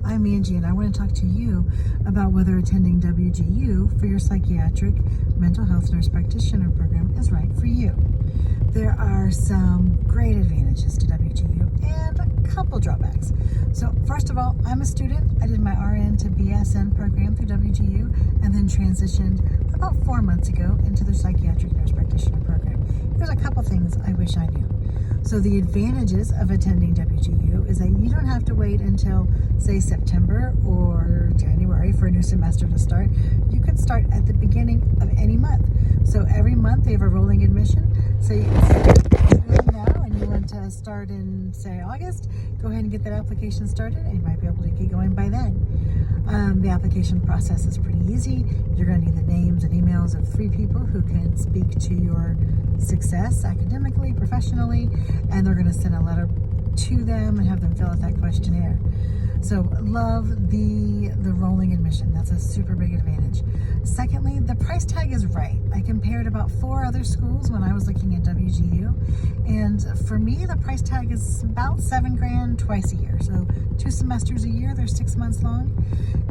I'm Angie, and I want to talk to you about whether attending WGU for your psychiatric mental health nurse practitioner program is right for you. There are some great advantages to WGU and a couple drawbacks. So first of all, I'm a student. I did my RN to BSN program through WGU and then transitioned about 4 months ago into the psychiatric nurse practitioner program. Here's a couple things I wish I knew. So the advantages of attending WGU is that you don't have to wait until, say, September or January for a new semester to start. You can start at the beginning of any month. So every month they have a rolling admission. So you can start now and you want to start in, say, August, go ahead and get that application started and you might be able to get going by then. The application process is pretty easy. You're going to need the names and emails of 3 people who can speak to your success academically, professionally, and they're going to send a letter to them and have them fill out that questionnaire. So love the rolling admission. That's a super big advantage. Secondly, the price tag is right. I compared about 4 other schools when I was looking at WGU, and for me the price tag is about $7,000 twice a year. So 2 semesters a year, they're 6 months long,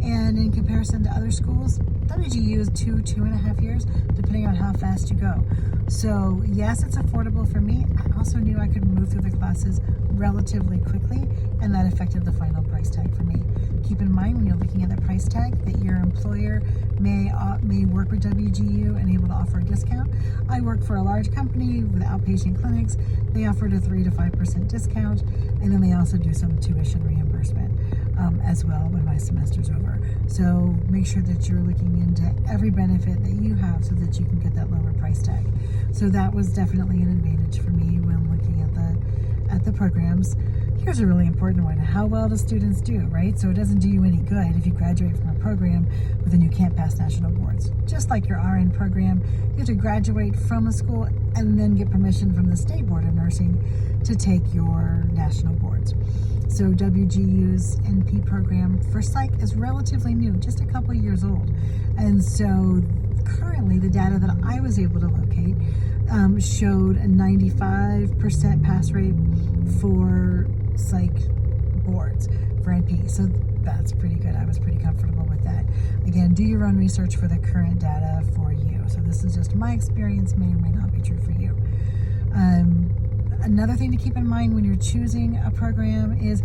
and in comparison to other schools, WGU is 2.5 years, depending on how fast you go. So yes, it's affordable for me. I also knew I could move through the classes relatively quickly, and that affected the final price tag for me. Keep in mind when you're looking at the price tag that your employer may work with WGU and able to offer a discount. I work for a large company with outpatient clinics. They offered a 3 to 5% discount, and then they also do some tuition reimbursement as well when my semester's over. So make sure that you're looking into every benefit that you have so that you can get that lower price tag. So that was definitely an advantage for me when looking at the programs. Here's a really important one. How well do students do, right? So it doesn't do you any good if you graduate from a program but then you can't pass national boards. Just like your RN program, you have to graduate from a school and then get permission from the State Board of Nursing to take your national boards. So WGU's NP program for psych is relatively new, just a couple years old. And so currently the data that I was able to locate showed a 95% pass rate for psych boards for NP. So that's pretty good. I was pretty comfortable with that. Again, do your own research for the current data for you. So this is just my experience, may or may not be true for you. Another thing to keep in mind when you're choosing a program is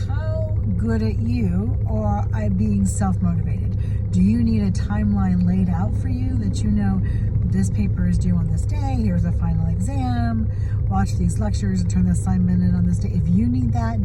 how good at you or being self-motivated. Do you need a timeline laid out for you that you know this paper is due on this day, here's a final exam, watch these lectures and turn the assignment in on this day? If you need that